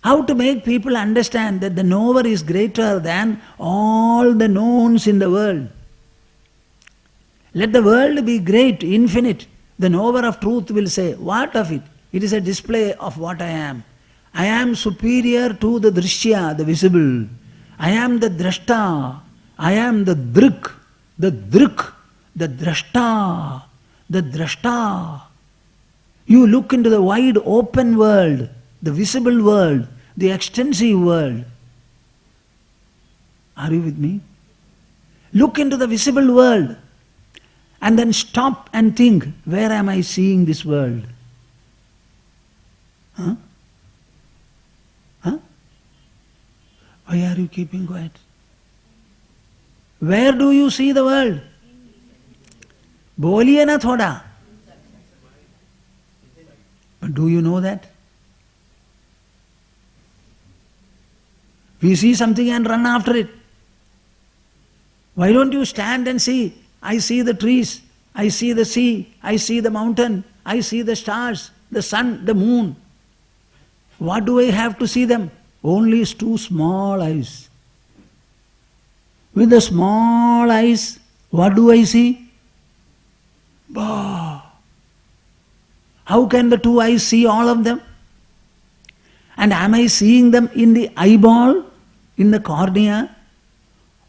How to make people understand that the knower is greater than all the knowns in the world. Let the world be great, infinite. The knower of truth will say, what of it? It is a display of what I am. I am superior to the drishya, the visible. I am the drashta. I am the drik, the drashta, the drashta. You look into the wide open world, the visible world, the extensive world. Are you with me? Look into the visible world and then stop and think, where am I seeing this world? Huh? Huh? Why are you keeping quiet? Where do you see the world? Boliye na thoda. But do you know that? We see something and run after it. Why don't you stand and see? I see the trees, I see the sea, I see the mountain, I see the stars, the sun, the moon. What do I have to see them? Only two small eyes. With the small eyes, what do I see? Bah! How can the two eyes see all of them? And am I seeing them in the eyeball, in the cornea?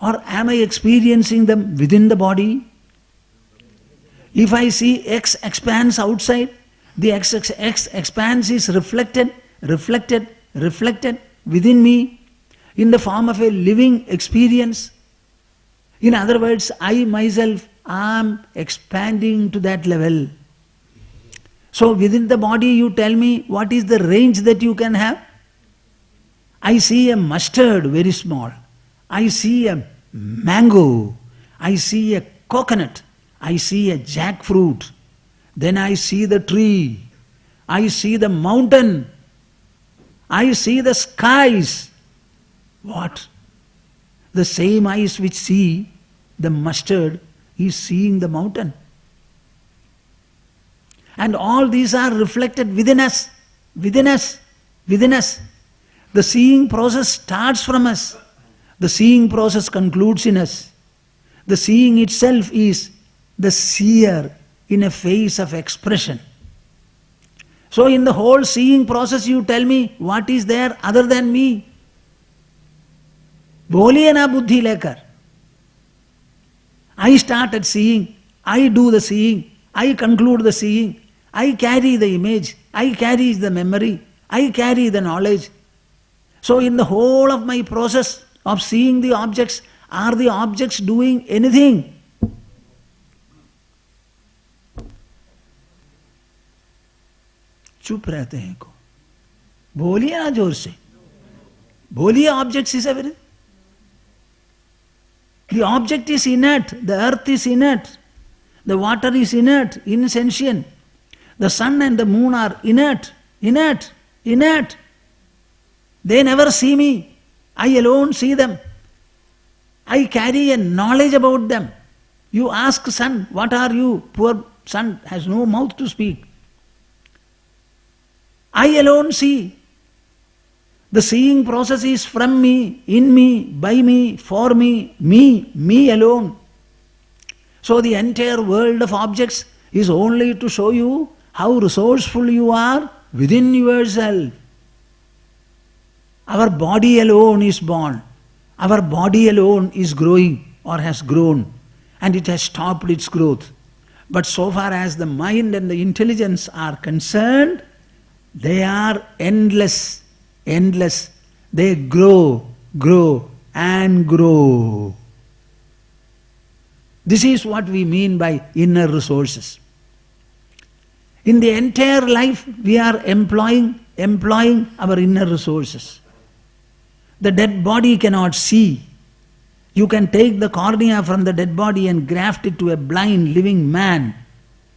Or am I experiencing them within the body? If I see X expanse outside, the X expanse is reflected within me in the form of a living experience. In other words, I myself am expanding to that level. So within the body you tell me what is the range that you can have? I see a mustard very small. I see a mango. I see a coconut. I see a jackfruit. Then I see the tree. I see the mountain. I see the skies. What? The same eyes which see the mustard is seeing the mountain. And all these are reflected within us, within us, within us. The seeing process starts from us. The seeing process concludes in us. The seeing itself is the seer in a phase of expression. So in the whole seeing process you tell me what is there other than me? Boliye na buddhi lekar. I started seeing, I do the seeing, I conclude the seeing, I carry the image, I carry the memory, I carry the knowledge. So in the whole of my process of seeing the objects, are the objects doing anything? चुप रहते हैं को बोलिए ना जोर से बोलिए objects is everything. The object is inert, the earth is inert, the water is inert, insentient, the sun and the moon are inert, inert, inert. They never see me, I alone see them. I carry a knowledge about them. You ask sun, what are you? Poor sun has no mouth to speak. I alone see. The seeing process is from me, in me, by me, for me, me alone. So the entire world of objects is only to show you how resourceful you are within yourself. Our body alone is born. Our body alone is growing or has grown, and it has stopped its growth. But so far as the mind and the intelligence are concerned, they are endless, endless. They grow, grow and grow. This is what we mean by inner resources. In the entire life we are employing our inner resources. The dead body cannot see. You can take the cornea from the dead body and graft it to a blind living man.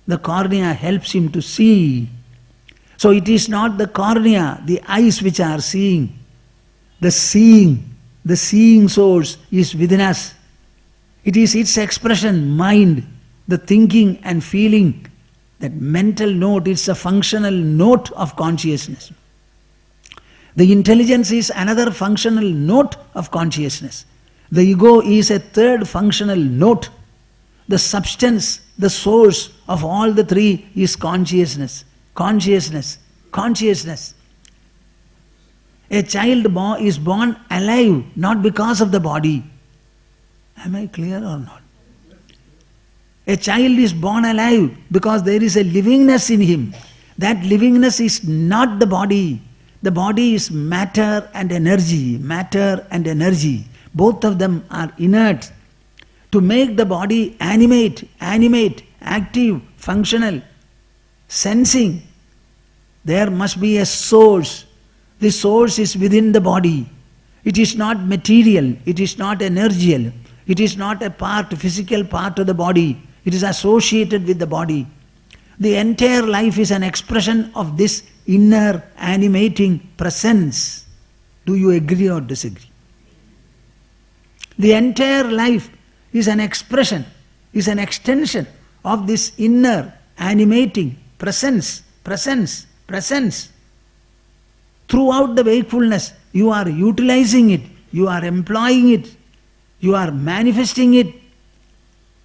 The cornea helps him to see. So it is not the cornea, the eyes which are seeing. The seeing source is within us. It is its expression, mind, the thinking and feeling. That mental note is a functional note of consciousness. The intelligence is another functional note of consciousness. The ego is a third functional note. The substance, the source of all the three is consciousness. Consciousness. Consciousness. A child is born alive, not because of the body. Am I clear or not? A child is born alive because there is a livingness in him. That livingness is not the body. The body is matter and energy. Matter and energy. Both of them are inert. To make the body animate, active, functional, sensing, there must be a source. The source is within the body. It is not material, it is not energial, it is not a part, physical part of the body. It is associated with the body. The entire life is an expression of this inner animating presence. Do you agree or disagree? The entire life is an expression, is an extension of this inner animating presence. Throughout the wakefulness, you are utilizing it, you are employing it, you are manifesting it.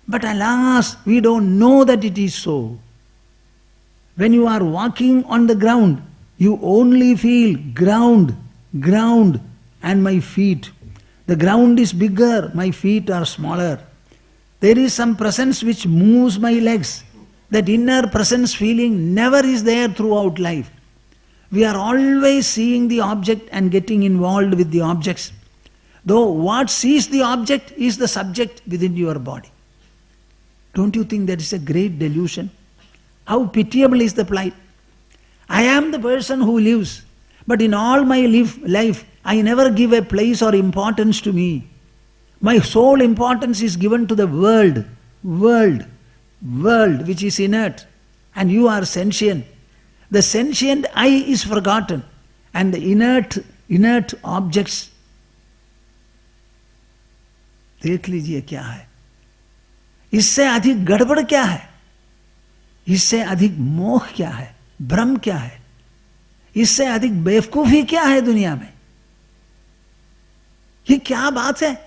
But alas, we don't know that it is so. When you are walking on the ground, you only feel ground, and my feet. The ground is bigger, my feet are smaller. There is some presence which moves my legs. That inner presence feeling never is there throughout life. We are always seeing the object and getting involved with the objects. Though what sees the object is the subject within your body. Don't you think that is a great delusion? How pitiable is the plight? I am the person who lives, but in all my life, I never give a place or importance to me. My sole importance is given to the world, which is inert, and you are sentient. The sentient I is forgotten, and the inert objects. देख लीजिए क्या है, इससे अधिक गड़बड़ क्या है, इससे अधिक मोह क्या है, भ्रम क्या है, इससे अधिक बेवकूफी क्या है दुनिया में? ये क्या बात है?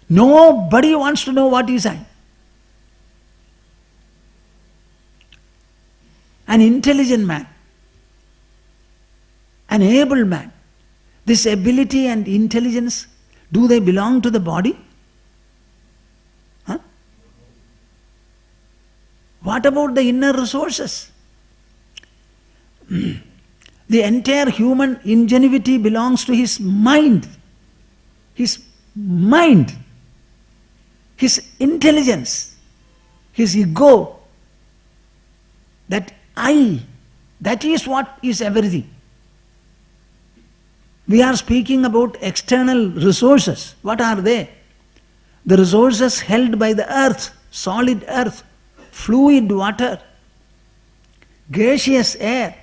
Nobody wants to know what is I. An intelligent man, an able man, this ability and intelligence, do they belong to the body? Huh? What about the inner resources? The entire human ingenuity belongs to his mind. His mind, his intelligence, his ego, that I, that is what is everything. We are speaking about external resources. What are they? The resources held by the earth, solid earth, fluid water, gaseous air,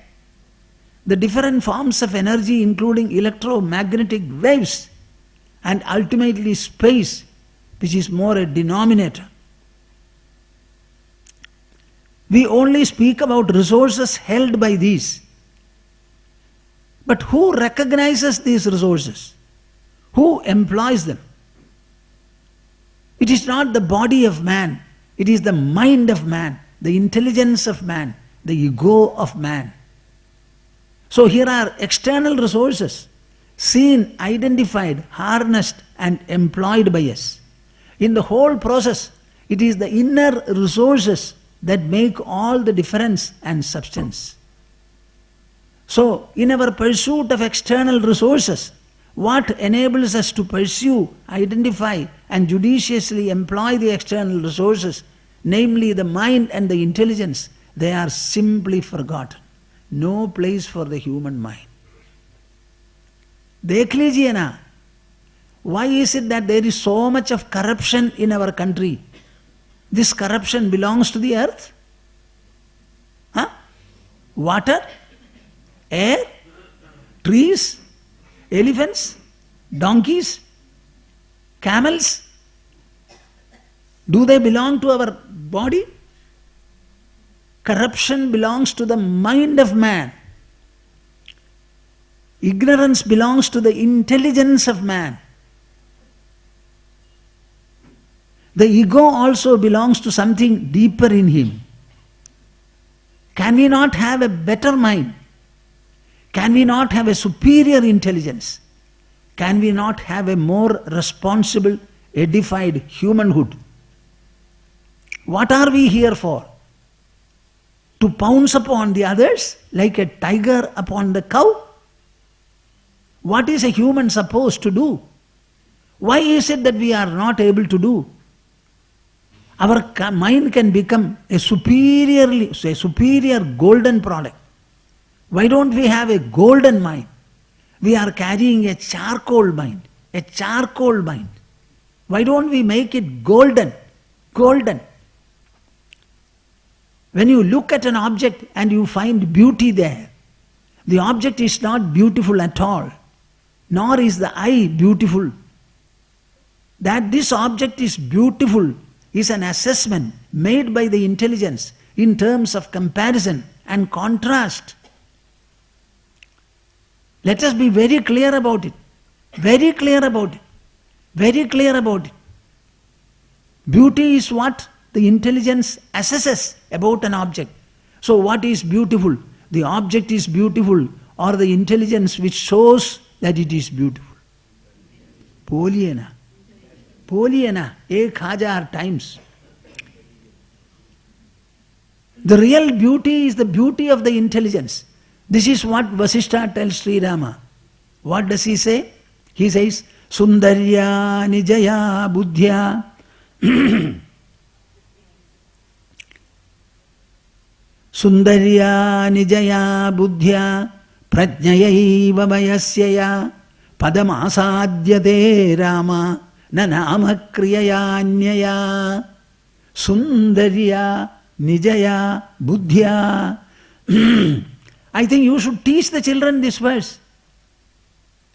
the different forms of energy including electromagnetic waves, and ultimately space, which is more a denominator. We only speak about resources held by these. But who recognizes these resources? Who employs them? It is not the body of man, it is the mind of man, the intelligence of man, the ego of man. So here are external resources, seen, identified, harnessed and employed by us. In the whole process, it is the inner resources that make all the difference and substance. So, in our pursuit of external resources, what enables us to pursue, identify and judiciously employ the external resources, namely the mind and the intelligence, they are simply forgotten. No place for the human mind. देख लीजिए ना, why is it that there is so much of corruption in our country? This corruption belongs to the earth? Huh? Water? Air? Trees? Elephants? Donkeys? Camels? Do they belong to our body? Corruption belongs to the mind of man. Ignorance belongs to the intelligence of man. The ego also belongs to something deeper in him. Can we not have a better mind? Can we not have a superior intelligence? Can we not have a more responsible, edified humanhood? What are we here for? To pounce upon the others like a tiger upon the cow? What is a human supposed to do? Why is it that we are not able to do? Our mind can become a superior golden product. Why don't we have a golden mind? We are carrying a charcoal mind. A charcoal mind. Why don't we make it golden? Golden. When you look at an object and you find beauty there, the object is not beautiful at all, nor is the eye beautiful. That this object is beautiful is an assessment made by the intelligence in terms of comparison and contrast. Let us be very clear about it. Very clear about it. Very clear about it. Beauty is what the intelligence assesses about an object. So what is beautiful? The object is beautiful, or the intelligence which shows that it is beautiful? Poliena. Poliena, 1000 times. The real beauty is the beauty of the intelligence. This is what Vasishtha tells Sri Rama. What does he say? He says, Sundarya Nijaya Buddhya Sundarya Nijaya Buddhya Prajnayaiva Vayasyaya Padamasadyate Rama Nanama Kriyayanyaya Sundarya Nijaya Buddhya. I think you should teach the children this verse.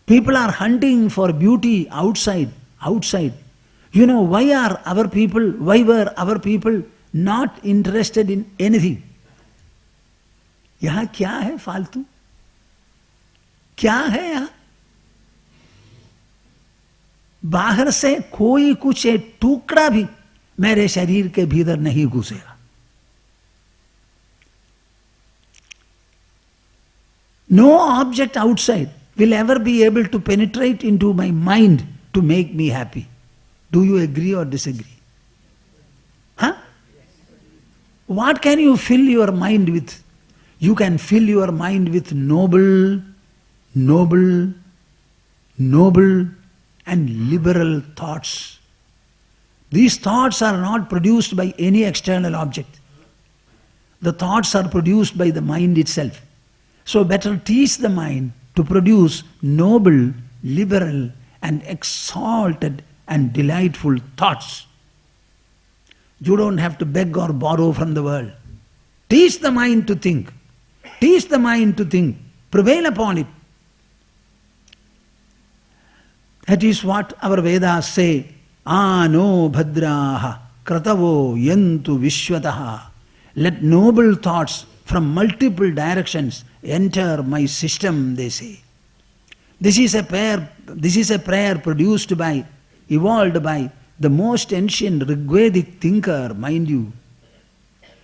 People are hunting for beauty outside. You know, why were our people not interested in anything? यहाँ क्या है फालतू? क्या है यहाँ? बाहर से कोई कुछ एक टुकड़ा भी मेरे शरीर के भीतर नहीं घुसेगा. No object outside will ever be able to penetrate into my mind to make me happy. Do you agree or disagree? Huh? What can you fill your mind with? You can fill your mind with noble and liberal thoughts. These thoughts are not produced by any external object. The thoughts are produced by the mind itself. So better teach the mind to produce noble, liberal and exalted and delightful thoughts. You don't have to beg or borrow from the world. Teach the mind to think. Teach the mind to think. Prevail upon it. That is what our Vedas say. Ano bhadraha kratavo yantu vishwataha. Let noble thoughts from multiple directions enter my system, they say. This is a prayer produced by, evolved by the most ancient Rigvedic thinker, mind you.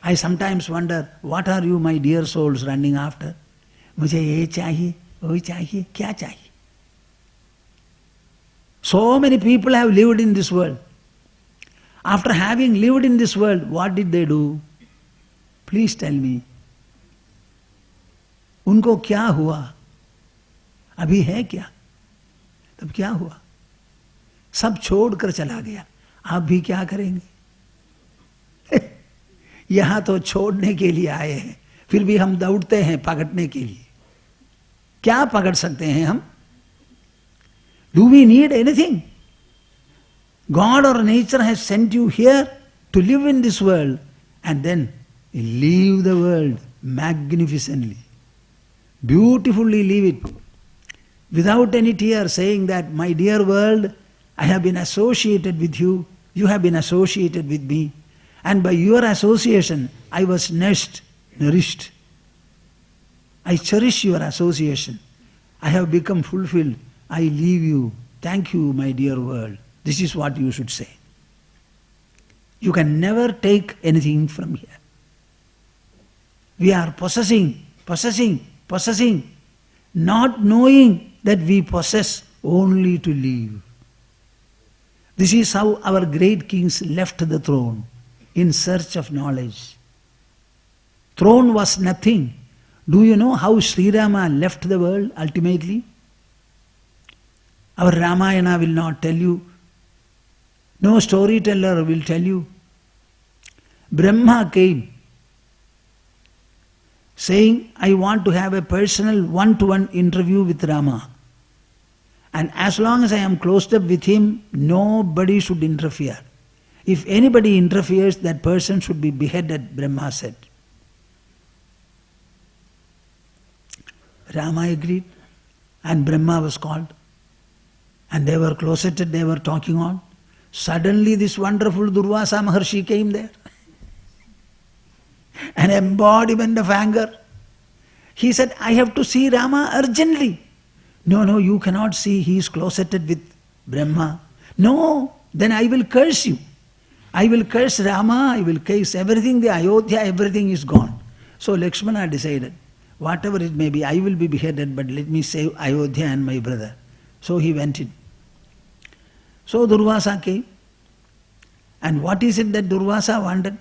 I sometimes wonder, what are you, my dear souls, running after? मुझे ये चाहिए, वो चाहिए, क्या चाहिए? So many people have lived in this world. After having lived in this world, what did they do? Please tell me. उनको क्या हुआ? अभी है क्या? तब क्या हुआ? सब छोड़कर चला गया. आप भी क्या करेंगे? यहां तो छोड़ने के लिए आए हैं, फिर भी हम दौड़ते हैं पकड़ने के लिए. क्या पकड़ सकते हैं हम? Do we need anything? God or nature has sent you here to live in this world and then leave the world magnificently. Beautifully leave it. Without any tear, saying that, my dear world, I have been associated with you, you have been associated with me, and by your association I was nourished. I cherish your association. I have become fulfilled. I leave you. Thank you, my dear world. This is what you should say. You can never take anything from here. We are possessing, not knowing that we possess only to leave. This is how our great kings left the throne, in search of knowledge. Throne was nothing. Do you know how Sri Rama left the world ultimately? Our Ramayana will not tell you. No storyteller will tell you. Brahma came saying, I want to have a personal one-to-one interview with Rama. And as long as I am closed up with him, nobody should interfere. If anybody interferes, that person should be beheaded, Brahma said. Rama agreed, and Brahma was called. And they were closeted, they were talking on. Suddenly this wonderful Durvasa Maharshi came there. An embodiment of anger. He said, I have to see Rama urgently. No, you cannot see, he is closeted with Brahma. No, then I will curse you. I will curse Rama, I will curse everything, the Ayodhya, everything is gone. So Lakshmana decided, whatever it may be, I will be beheaded, but let me save Ayodhya and my brother. So he went in. So Durvasa came. And what is it that Durvasa wanted?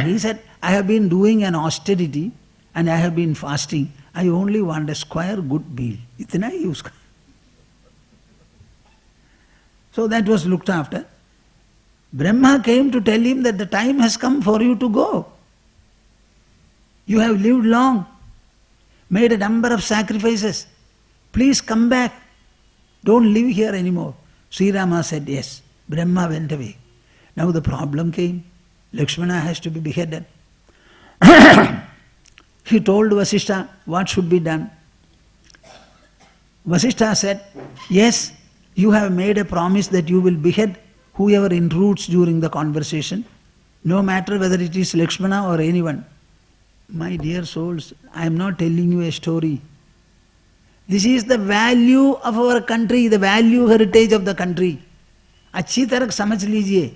He said, I have been doing an austerity and I have been fasting. I only want a square good meal. Itna hi uska. So that was looked after. Brahma came to tell him that the time has come for you to go. You have lived long, made a number of sacrifices. Please come back. Don't live here anymore. Sri Rama said yes. Brahma went away. Now the problem came. Lakshmana has to be beheaded. He told Vasishtha what should be done. Vasishtha said, yes, you have made a promise that you will behead whoever intrudes during the conversation, no matter whether it is Lakshmana or anyone. My dear souls, I am not telling you a story. This is the value of our country, the value heritage of the country. Achhi tarah samajh lijiye.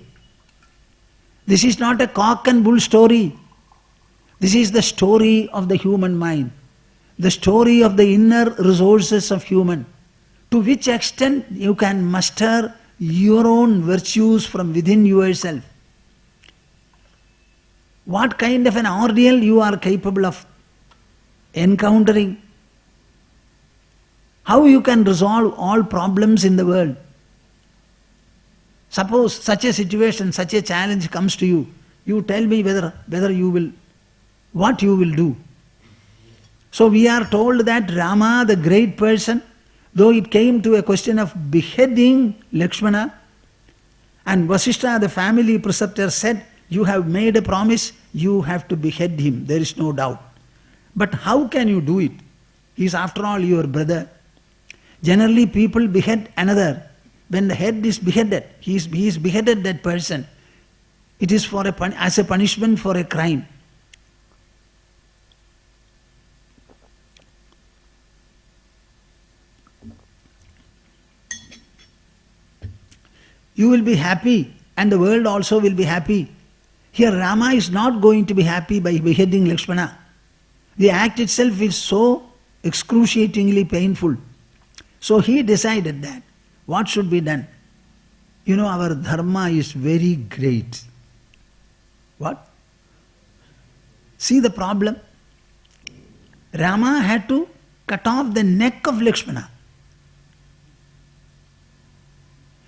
This is not a cock and bull story. This is the story of the human mind, the story of the inner resources of human. To which extent you can muster your own virtues from within yourself. What kind of an ordeal you are capable of encountering. How you can resolve all problems in the world. Suppose such a situation, such a challenge comes to you. You tell me whether you will, what you will do. So we are told that Rama, the great person, though it came to a question of beheading Lakshmana, and Vasishtha, the family preceptor, said, you have made a promise, you have to behead him, there is no doubt. But how can you do it? He is after all your brother. Generally people behead another. When the head is beheaded, he is beheaded, that person. It is for as a punishment for a crime. You will be happy and the world also will be happy. Here Rama is not going to be happy by beheading Lakshmana. The act itself is so excruciatingly painful. So he decided that what should be done? You know, our dharma is very great. What? See the problem? Rama had to cut off the neck of Lakshmana.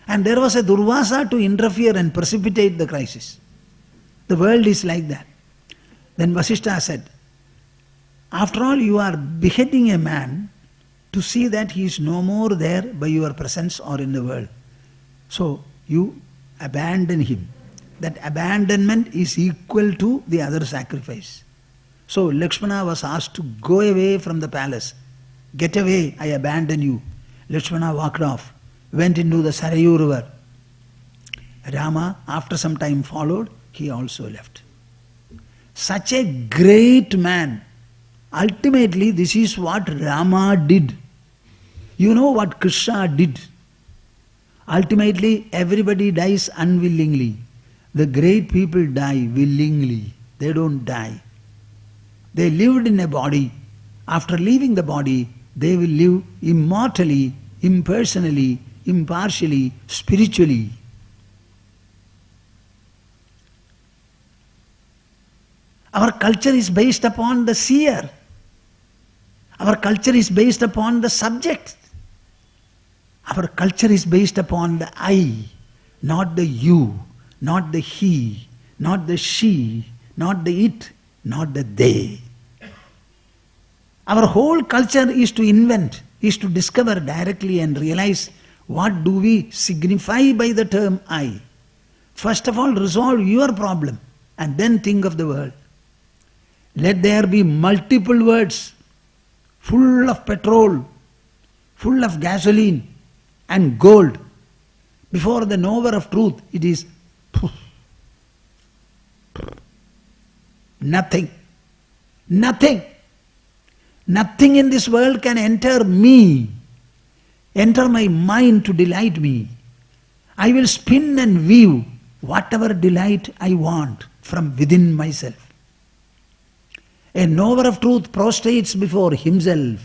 And there was a Durvasa to interfere and precipitate the crisis. The world is like that. Then Vasishtha said, after all, you are beheading a man to see that he is no more there by your presence or in the world. So you abandon him. That abandonment is equal to the other sacrifice. So Lakshmana was asked to go away from the palace. Get away, I abandon you. Lakshmana walked off, went into the Sarayu river. Rama, after some time followed, he also left. Such a great man. Ultimately, this is what Rama did. You know what Krishna did? Ultimately, everybody dies unwillingly. The great people die willingly. They don't die. They lived in a body. After leaving the body, they will live immortally, impersonally, impartially, spiritually. Our culture is based upon the seer. Our culture is based upon the subject. Our culture is based upon the I, not the you, not the he, not the she, not the it, not the they. Our whole culture is to invent, is to discover directly and realize what do we signify by the term I. First of all, resolve your problem and then think of the world. Let there be multiple words full of petrol, full of gasoline and gold. Before the knower of truth, it is nothing. Nothing. Nothing in this world can enter me, enter my mind to delight me. I will spin and weave whatever delight I want from within myself. A knower of truth prostrates before himself,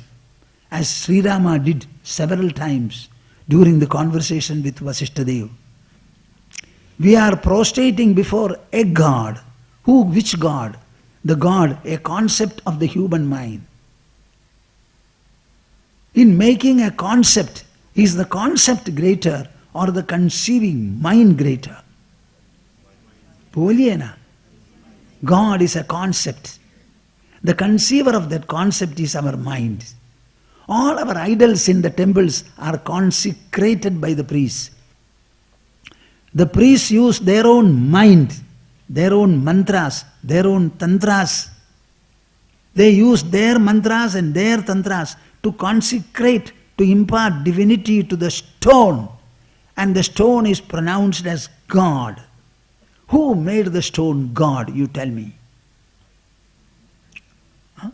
as Sri Rama did several times during the conversation with Vasishthadev. We are prostrating before a God. Who? Which God? The God, a concept of the human mind. In making a concept, is the concept greater or the conceiving mind greater? Boliye na. God is a concept. The conceiver of that concept is our mind. All our idols in the temples are consecrated by the priests. The priests use their own mind, their own mantras, their own tantras. They use their mantras and their tantras to consecrate, to impart divinity to the stone. And the stone is pronounced as God. Who made the stone God, you tell me? Huh?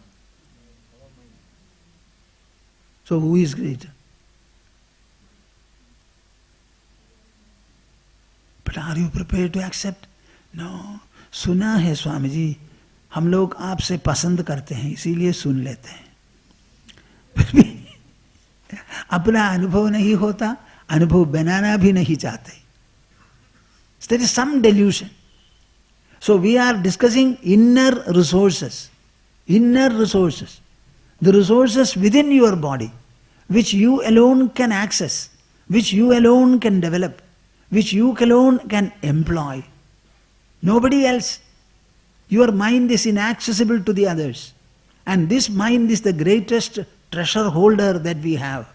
So who is greater? But are you prepared to accept? No. सुना है स्वामी जी, हम लोग आपसे पसंद करते हैं इसीलिए सुन लेते हैं. अपना अनुभव नहीं होता, अनुभव बनाना भी नहीं चाहते. So there is some delusion. So we are discussing inner resources. Inner resources. The resources within your body, which you alone can access, which you alone can develop, which you alone can employ. Nobody else. Your mind is inaccessible to the others. And this mind is the greatest treasure holder that we have.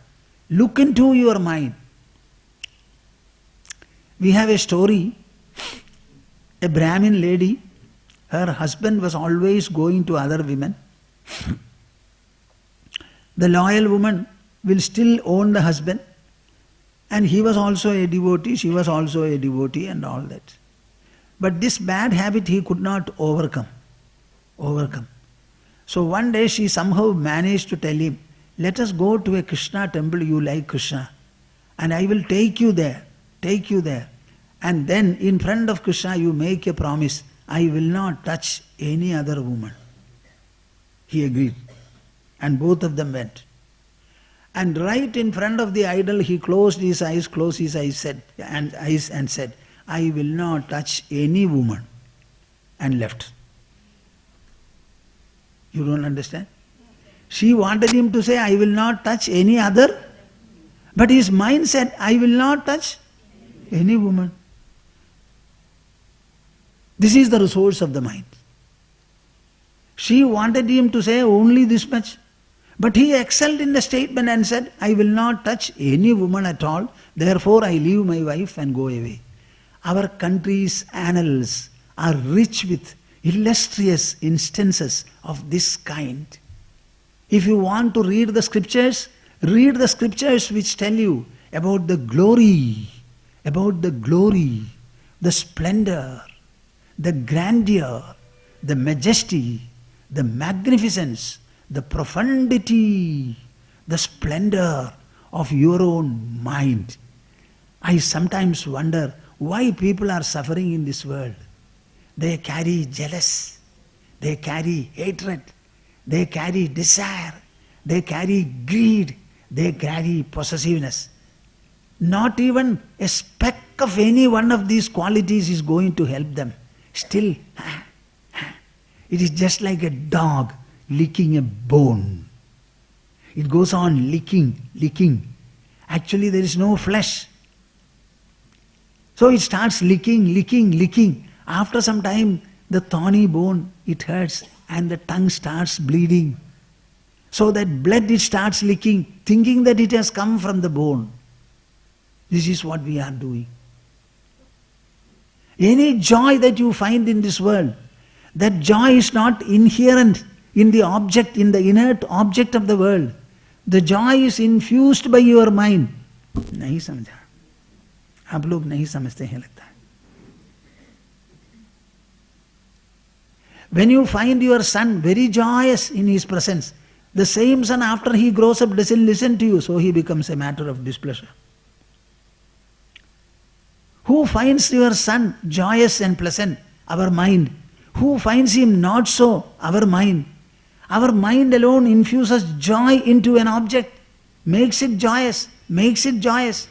Look into your mind. We have a story. A Brahmin lady, her husband was always going to other women. The loyal woman will still own the husband. And he was also a devotee, she was also a devotee and all that. But this bad habit he could not overcome. So one day she somehow managed to tell him, let us go to a Krishna temple, you like Krishna, and I will take you there. And then in front of Krishna you make a promise, I will not touch any other woman. He agreed. And both of them went. And right in front of the idol he closed his eyes, said, I will not touch any woman, and left. You don't understand? She wanted him to say, I will not touch any other, but his mind said, I will not touch any woman. This is the resource of the mind. She wanted him to say only this much, but he excelled in the statement and said, I will not touch any woman at all, therefore I leave my wife and go away. Our country's annals are rich with illustrious instances of this kind. If you want to read the scriptures which tell you about the glory, the splendor, the grandeur, the majesty, the magnificence, the profundity, the splendor of your own mind. I sometimes wonder why people are suffering in this world. They carry jealous, they carry hatred, they carry desire, they carry greed, they carry possessiveness. Not even a speck of any one of these qualities is going to help them. Still, it is just like a dog licking a bone. It goes on licking, licking. Actually, there is no flesh. So it starts licking, licking, licking. After some time, the thorny bone, it hurts and the tongue starts bleeding. So that blood it starts licking, thinking that it has come from the bone. This is what we are doing. Any joy that you find in this world, that joy is not inherent in the object, in the inert object of the world. The joy is infused by your mind. नहीं समझा, आप लोग नहीं समझते हैं लगता है. When you find your son very joyous in his presence, the same son after he grows up doesn't listen to you, so he becomes a matter of displeasure. Who finds your son joyous and pleasant? Our mind. Who finds him not so? Our mind. Our mind alone infuses joy into an object, makes it joyous, makes it joyous.